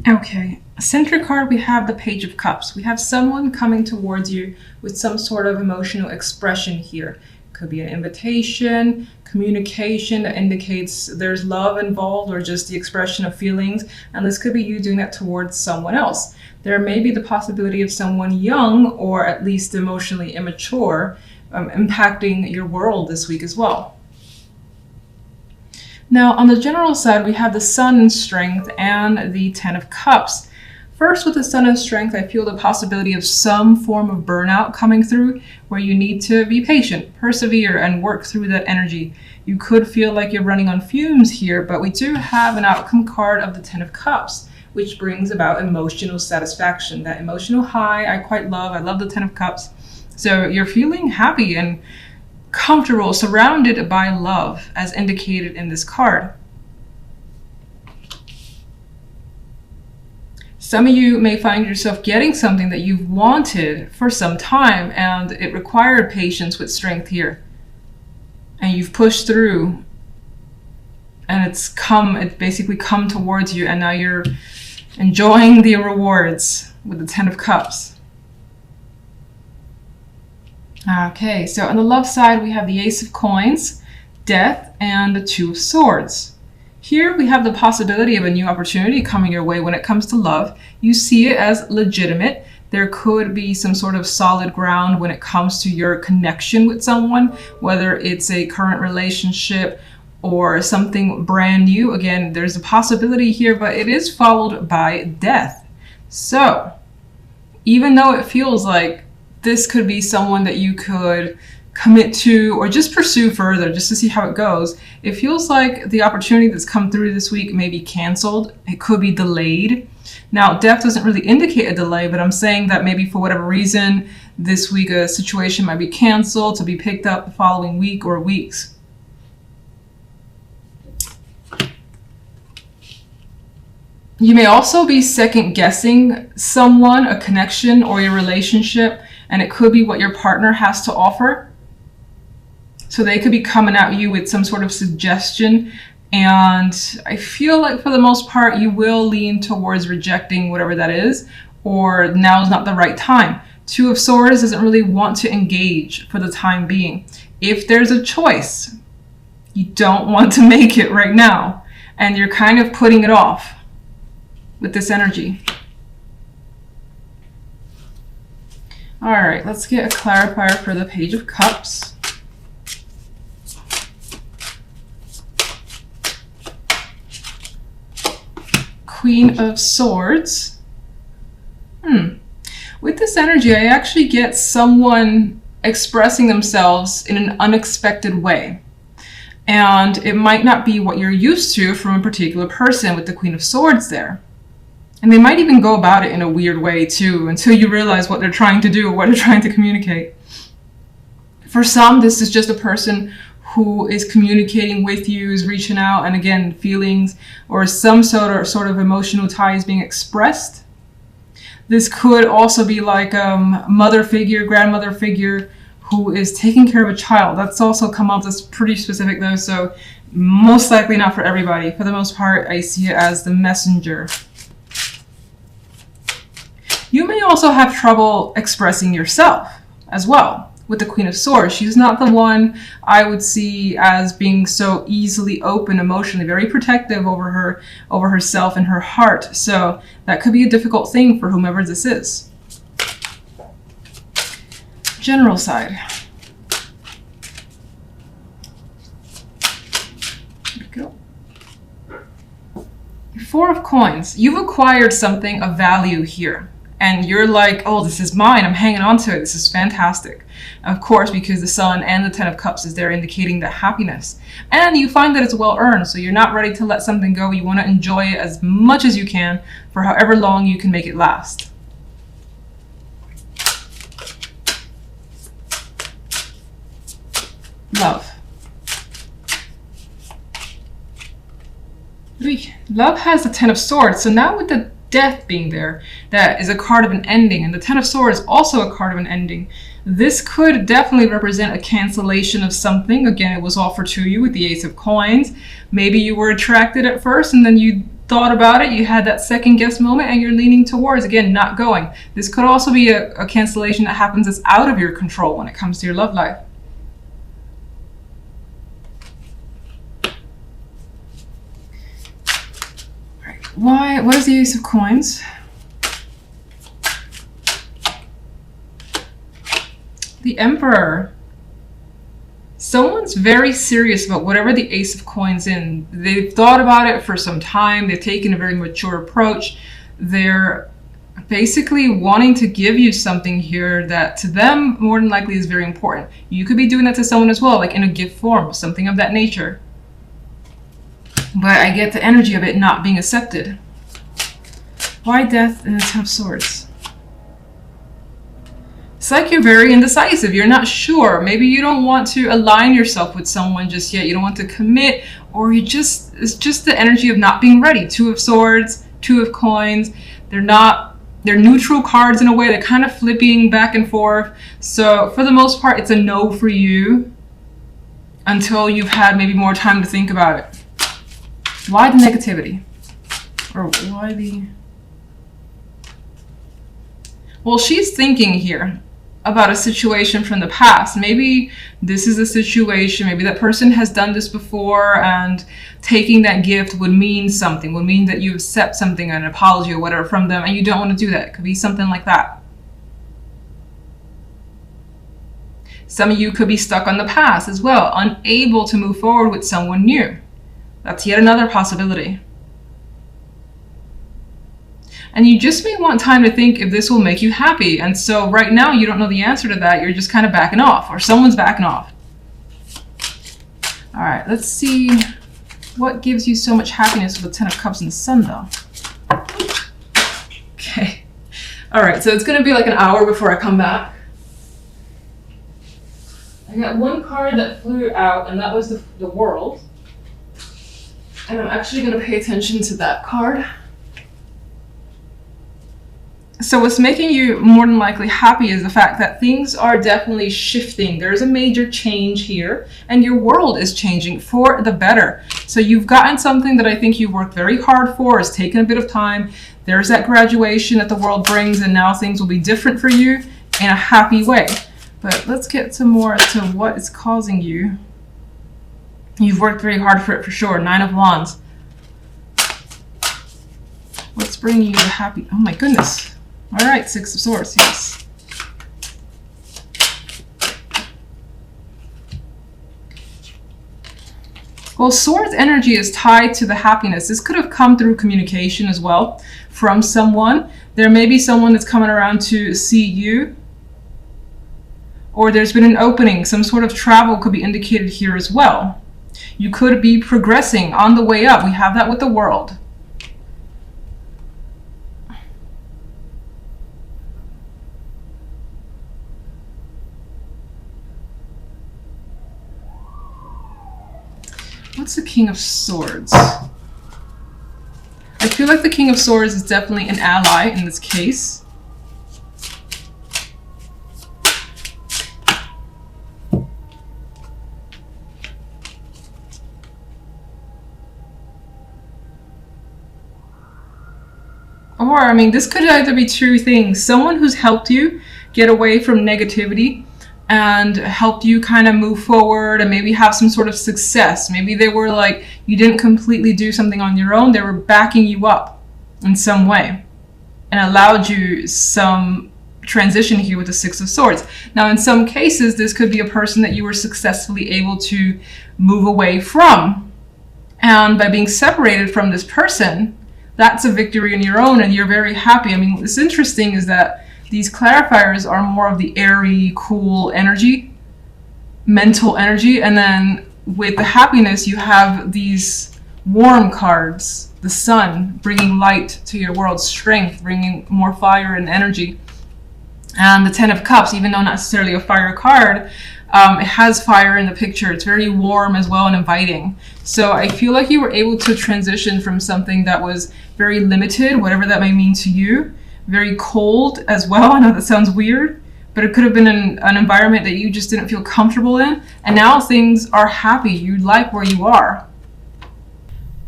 Okay, center card, we have the Page of Cups. We have someone coming towards you with some sort of emotional expression here. Could be an invitation, communication that indicates there's love involved, or just the expression of feelings. And this could be you doing that towards someone else. There may be the possibility of someone young or at least emotionally immature impacting your world this week as well. Now, on the general side, we have the Sun in Strength and the Ten of Cups. First, with the Sun in Strength, I feel the possibility of some form of burnout coming through, where you need to be patient, persevere, and work through that energy. You could feel like you're running on fumes here, but we do have an outcome card of the Ten of Cups, which brings about emotional satisfaction. That emotional high I quite love. I love the Ten of Cups. So you're feeling happy and comfortable, surrounded by love, as indicated in this card. Some of you may find yourself getting something that you've wanted for some time, and it required patience with strength here. And you've pushed through, and it basically come towards you, and now you're enjoying the rewards with the Ten of Cups. Okay, so on the love side, we have the Ace of Coins, Death, and the Two of Swords. Here we have the possibility of a new opportunity coming your way when it comes to love. You see it as legitimate. There could be some sort of solid ground when it comes to your connection with someone, whether it's a current relationship or something brand new. Again, there's a possibility here, but it is followed by death. So even though it feels like this could be someone that you could commit to or just pursue further just to see how it goes, it feels like the opportunity that's come through this week may be canceled. It could be delayed. Now, death doesn't really indicate a delay, but I'm saying that maybe for whatever reason, this week a situation might be canceled to be picked up the following week or weeks. You may also be second guessing someone, a connection, or your relationship, and it could be what your partner has to offer. So they could be coming at you with some sort of suggestion, and I feel like for the most part you will lean towards rejecting whatever that is, or now is not the right time. Two of Swords doesn't really want to engage for the time being. If there's a choice, you don't want to make it right now, and you're kind of putting it off with this energy. All right, let's get a clarifier for the Page of Cups. Queen of Swords. With this energy, I actually get someone expressing themselves in an unexpected way. And it might not be what you're used to from a particular person with the Queen of Swords there. And they might even go about it in a weird way too, until you realize what they're trying to do or what they're trying to communicate. For some, this is just a person who is communicating with you, is reaching out, and again, feelings or some sort of emotional ties being expressed. This could also be like a mother figure, grandmother figure who is taking care of a child. That's also come up. That's pretty specific though, so most likely not for everybody. For the most part, I see it as the messenger. You may also have trouble expressing yourself as well with the Queen of Swords. She's not the one I would see as being so easily open emotionally, very protective over herself and her heart. So that could be a difficult thing for whomever this is. General side. There we go. Four of Coins. You've acquired something of value here. And you're like, oh, this is mine. I'm hanging on to it. This is fantastic. Of course, because the Sun and the Ten of Cups is there indicating the happiness. And you find that it's well earned. So you're not ready to let something go. You want to enjoy it as much as you can for however long you can make it last. Love. Love has the Ten of Swords. So now with the Death being there, that is a card of an ending, and the Ten of Swords is also a card of an ending. This could definitely represent a cancellation of something. Again, it was offered to you with the Ace of Coins. Maybe you were attracted at first and then you thought about it, you had that second guess moment, and you're leaning towards, again, not going. This could also be a cancellation that happens that's out of your control when it comes to your love life. What is the Ace of Coins? The Emperor. Someone's very serious about whatever the Ace of Coins in. They've thought about it for some time. They've taken a very mature approach. They're basically wanting to give you something here that to them more than likely is very important. You could be doing that to someone as well, like in a gift form, something of that nature. But I get the energy of it not being accepted. Why Death and the Ten of Swords? It's like you're very indecisive. You're not sure. Maybe you don't want to align yourself with someone just yet. You don't want to commit, or it's just the energy of not being ready. Two of Swords, Two of Coins. They're neutral cards in a way. They're kind of flipping back and forth. So for the most part, it's a no for you until you've had maybe more time to think about it. Why the negativity? Or why the... Well, she's thinking here about a situation from the past. Maybe this is a situation, maybe that person has done this before, and taking that gift would mean something, would mean that you accept something, an apology or whatever from them, and you don't want to do that. It could be something like that. Some of you could be stuck on the past as well, unable to move forward with someone new. That's yet another possibility. And you just may want time to think if this will make you happy. And so right now you don't know the answer to that. You're just kind of backing off, or someone's backing off. All right, let's see what gives you so much happiness with the Ten of Cups and the Sun, though. Okay. All right, so it's going to be like an hour before I come back. I got one card that flew out, and that was the World. And I'm actually going to pay attention to that card. So what's making you more than likely happy is the fact that things are definitely shifting. There's a major change here, and your world is changing for the better. So you've gotten something that I think you've worked very hard for. It's taken a bit of time. There's that graduation that the world brings, and now things will be different for you in a happy way. But let's get to more to what is causing you. You've worked very hard for it for sure. Nine of Wands. What's bringing you to happy? Oh my goodness. All right, Six of Swords, yes. Well, Swords energy is tied to the happiness. This could have come through communication as well from someone. There may be someone that's coming around to see you, or there's been an opening. Some sort of travel could be indicated here as well. You could be progressing on the way up. We have that with the World. What's the King of Swords? I feel like the King of Swords is definitely an ally in this case. Or, I mean, this could either be two things. Someone who's helped you get away from negativity and helped you kind of move forward and maybe have some sort of success. Maybe they were like, you didn't completely do something on your own. They were backing you up in some way and allowed you some transition here with the Six of Swords. Now, in some cases, this could be a person that you were successfully able to move away from. And by being separated from this person, that's a victory on your own, and you're very happy. I mean, what's interesting is that these clarifiers are more of the airy, cool energy, mental energy. And then with the happiness, you have these warm cards, the Sun, bringing light to your world, strength, bringing more fire and energy. And the Ten of Cups, even though not necessarily a fire card, it has fire in the picture. It's very warm as well and inviting. So I feel like you were able to transition from something that was very limited, whatever that may mean to you, very cold as well. I know that sounds weird, but it could have been an environment that you just didn't feel comfortable in. And now things are happy. You like where you are.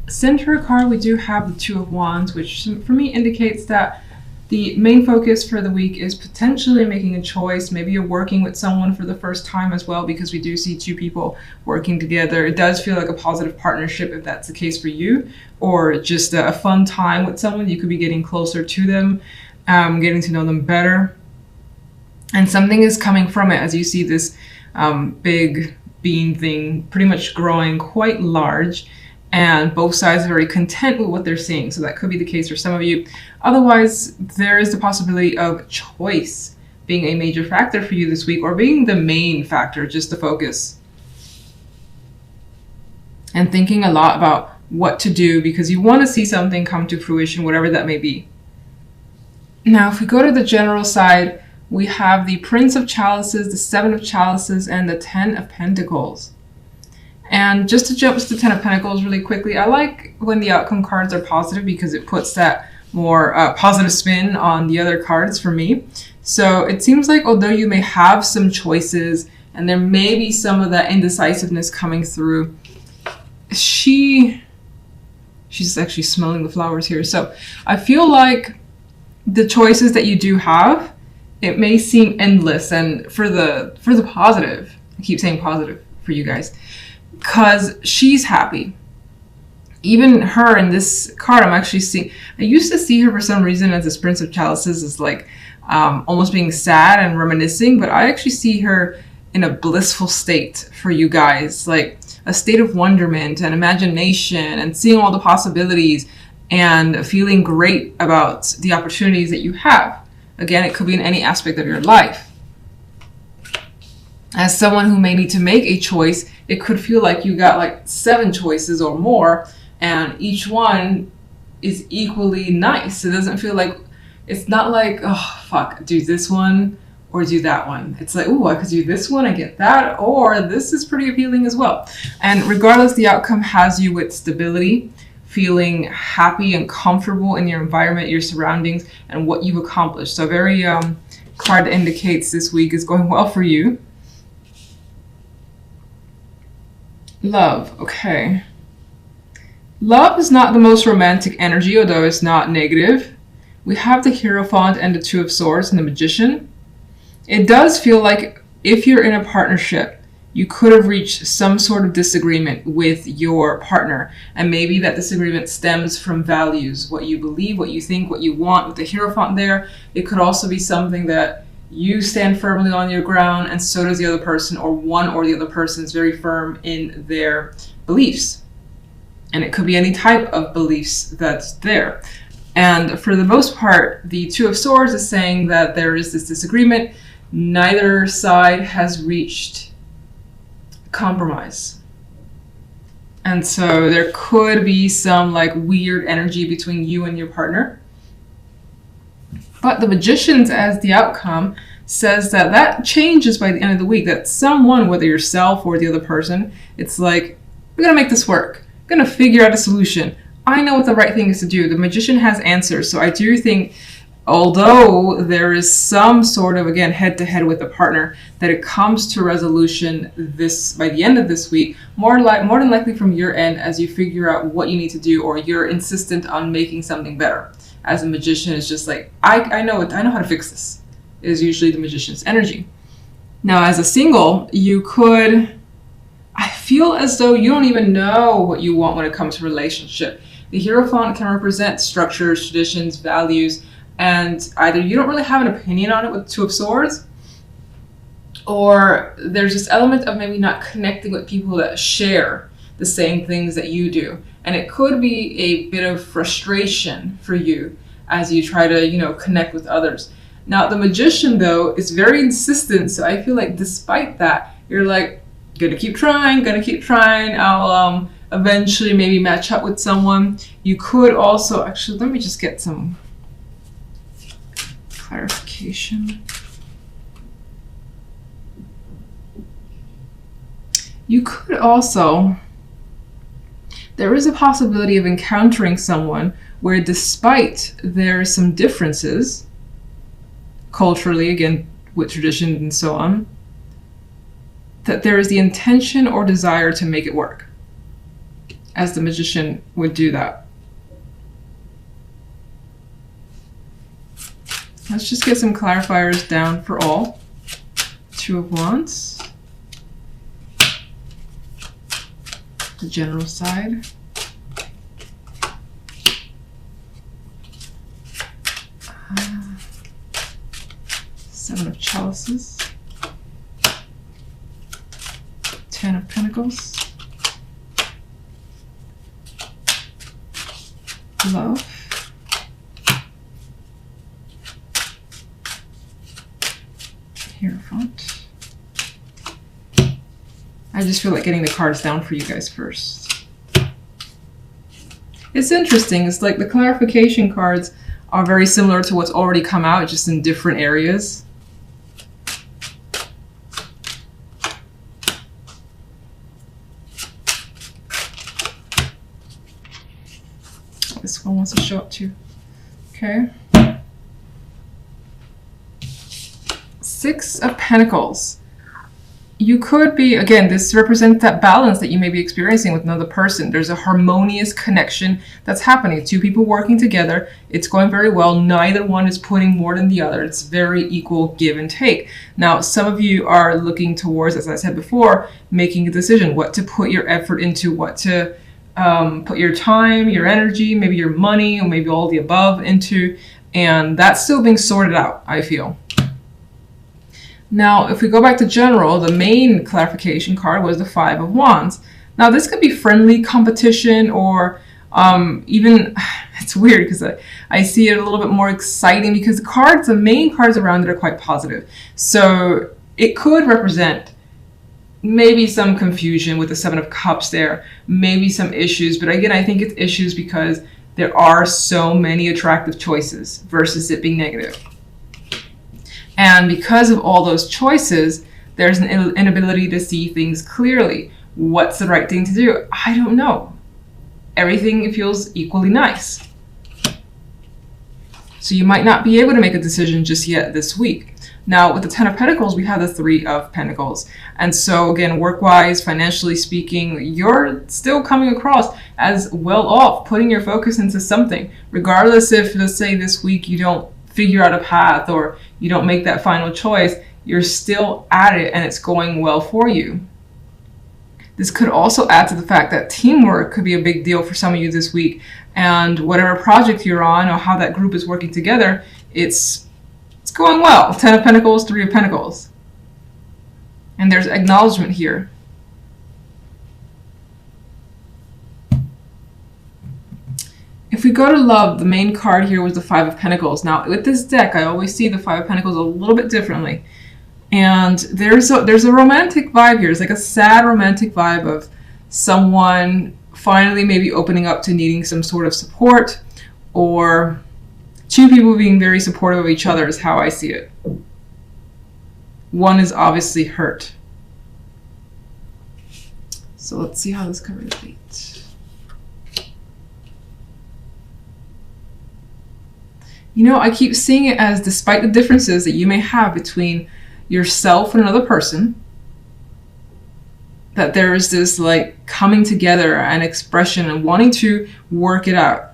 Center card, we do have the Two of Wands, which for me indicates that the main focus for the week is potentially making a choice. Maybe you're working with someone for the first time as well, because we do see two people working together. It does feel like a positive partnership if that's the case for you, or just a fun time with someone. You could be getting closer to them, getting to know them better. And something is coming from it as you see this big bean thing pretty much growing quite large. And both sides are very content with what they're seeing. So that could be the case for some of you. Otherwise, there is the possibility of choice being a major factor for you this week, or being the main factor, just the focus. And thinking a lot about what to do because you want to see something come to fruition, whatever that may be. Now, if we go to the general side, we have the Prince of Chalices, the Seven of Chalices, and the Ten of Pentacles. And just to jump to the Ten of Pentacles really quickly, I like when the outcome cards are positive because it puts that more positive spin on the other cards for me. So it seems like although you may have some choices and there may be some of that indecisiveness coming through, she's actually smelling the flowers here. So I feel like the choices that you do have, it may seem endless, and for the positive, I keep saying positive for you guys, because she's happy. Even her in this card, I'm actually seeing, I used to see her for some reason as this Prince of Chalices as like almost being sad and reminiscing, but I actually see her in a blissful state for you guys, like a state of wonderment and imagination and seeing all the possibilities and feeling great about the opportunities that you have. Again, it could be in any aspect of your life. As someone who may need to make a choice, it could feel like you got like 7 choices or more, and each one is equally nice. It doesn't feel like, it's not like, oh, fuck, do this one or do that one. It's like, oh, I could do this one, I get that, or this is pretty appealing as well. And regardless, the outcome has you with stability, feeling happy and comfortable in your environment, your surroundings, and what you've accomplished. So very card that indicates this week is going well for you. Love, okay. Love is not the most romantic energy, although it's not negative. We have the Hierophant and the Two of Swords and the Magician. It does feel like if you're in a partnership, you could have reached some sort of disagreement with your partner. And maybe that disagreement stems from values, what you believe, what you think, what you want. With the Hierophant there, it could also be something that you stand firmly on your ground and so does the other person, or one or the other person is very firm in their beliefs. And it could be any type of beliefs that's there. And for the most part, the Two of Swords is saying that there is this disagreement. Neither side has reached compromise. And so there could be some like weird energy between you and your partner. But the Magicians as the outcome says that that changes by the end of the week. That someone, whether yourself or the other person, it's like, we're gonna make this work. We're gonna figure out a solution. I know what the right thing is to do. The Magician has answers. So I do think, although there is some sort of, again, head-to-head with the partner, that it comes to resolution by the end of this week, more than likely from your end, as you figure out what you need to do, or you're insistent on making something better. As a Magician, it's just like, I know how to fix this, is usually the Magician's energy. Now, as a single, I feel as though you don't even know what you want when it comes to relationship. The Hierophant can represent structures, traditions, values, and either you don't really have an opinion on it with Two of Swords, or there's this element of maybe not connecting with people that share the same things that you do. And it could be a bit of frustration for you as you try to, connect with others. Now, the Magician, though, is very insistent. So I feel like despite that, you're like, gonna keep trying. I'll eventually maybe match up with someone. You could also, actually, let me just get some clarification. You could also, there is a possibility of encountering someone where, despite there are some differences culturally, again, with traditions and so on, that there is the intention or desire to make it work. as the Magician would do that. Let's just get some clarifiers down for all. Two of Wands. The general side. Seven of Chalices. Ten of Pentacles. Love. Hierophant. I just feel like getting the cards down for you guys first. It's interesting. It's like the clarification cards are very similar to what's already come out, just in different areas. This one wants to show up too. Okay. Six of Pentacles. You could be, again, this represents that balance that you may be experiencing with another person. There's a harmonious connection that's happening. Two people working together. It's going very well. Neither one is putting more than the other. It's very equal give and take. Now, some of you are looking towards, as I said before, making a decision, what to put your effort into, what to put your time, your energy, maybe your money, or maybe all the above into. And that's still being sorted out, I feel. Now, if we go back to general, the main clarification card was the Five of Wands. Now, this could be friendly competition, or even, it's weird because I see it a little bit more exciting because the cards, the main cards around it are quite positive. So it could represent maybe some confusion with the Seven of Cups there, maybe some issues. But again, I think it's issues because there are so many attractive choices versus it being negative. And because of all those choices, there's an inability to see things clearly. What's the right thing to do? I don't know. Everything feels equally nice. So you might not be able to make a decision just yet this week. Now, with the Ten of Pentacles, we have the Three of Pentacles. And so again, work-wise, financially speaking, you're still coming across as well off, putting your focus into something. Regardless if, let's say this week, you don't figure out a path or you don't make that final choice, you're still at it and it's going well for you. This could also add to the fact that teamwork could be a big deal for some of you this week, and whatever project you're on or how that group is working together, it's going well. Ten of Pentacles, Three of Pentacles. And there's acknowledgement here. If we go to love, the main card here was the Five of Pentacles. Now, with this deck, I always see the Five of Pentacles a little bit differently. And there's a romantic vibe here. It's like a sad romantic vibe of someone finally maybe opening up to needing some sort of support, or two people being very supportive of each other is how I see it. One is obviously hurt. So let's see how this could relate. You know, I keep seeing it as, despite the differences that you may have between yourself and another person, that there is this like coming together and expression and wanting to work it out.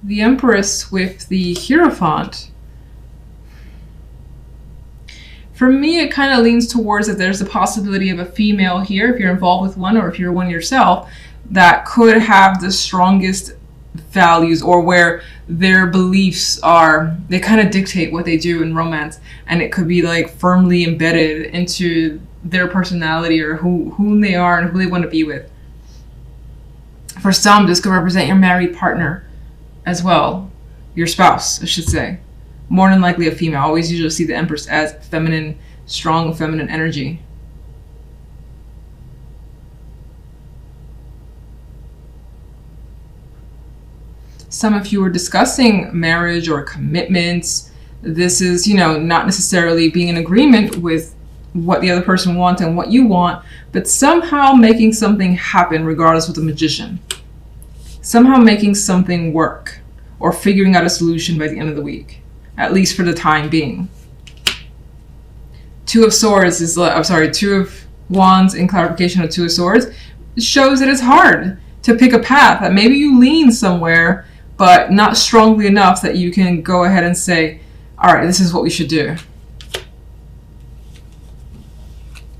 The Empress with the Hierophant. For me, it kind of leans towards that there's a possibility of a female here, if you're involved with one or if you're one yourself, that could have the strongest values, or where their beliefs are, they kind of dictate what they do in romance, and it could be like firmly embedded into their personality or who they are and who they want to be with. For some, this could represent your married partner as well, your spouse, I should say. More than likely a female. I always usually see the Empress as feminine, strong feminine energy. Some of you are discussing marriage or commitments. This is, you know, not necessarily being in agreement with what the other person wants and what you want, but somehow making something happen regardless with the Magician. Somehow making something work or figuring out a solution by the end of the week. at least for the time being. Two of Swords is, Two of Wands in clarification of Two of Swords shows that it's hard to pick a path, that maybe you lean somewhere, but not strongly enough that you can go ahead and say, all right, this is what we should do.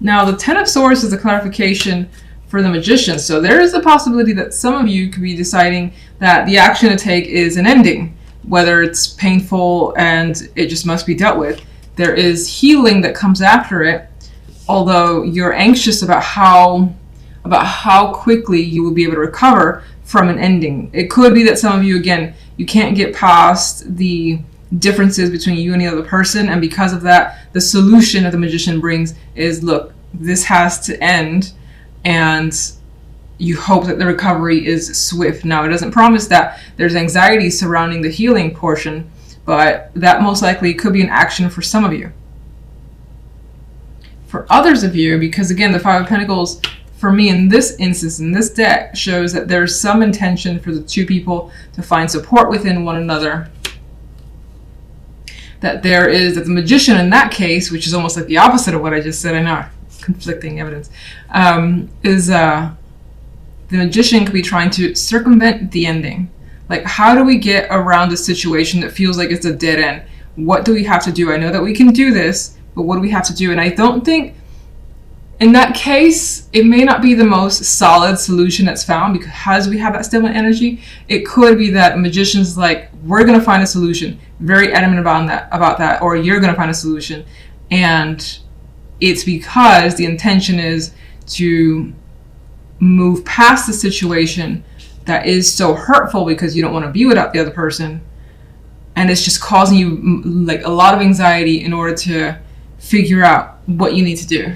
Now, the Ten of Swords is a clarification for the Magician. So there is a possibility that some of you could be deciding that the action to take is an ending, whether it's painful and it just must be dealt with. There is healing that comes after it, although you're anxious about how quickly you will be able to recover from an ending. It could be that some of you, again, you can't get past the differences between you and the other person, and because of that, the solution that the Magician brings is, look, this has to end, and you hope that the recovery is swift. Now, it doesn't promise that. There's anxiety surrounding the healing portion, but that most likely could be an action for some of you. For others of you, because again, the Five of Pentacles, for me in this instance, in this deck, shows that there's some intention for the two people to find support within one another. That the Magician in that case, which is almost like the opposite of what I just said, I know, conflicting evidence, is the Magician could be trying to circumvent the ending. Like, how do we get around a situation that feels like it's a dead end? What do we have to do? I know that we can do this, but what do we have to do? And I don't think, in that case, it may not be the most solid solution that's found because we have that stalemate energy. It could be that a Magician's like, we're going to find a solution, very adamant about that, or you're going to find a solution. And it's because the intention is to move past the situation that is so hurtful because you don't want to be without the other person. And it's just causing you like a lot of anxiety in order to figure out what you need to do.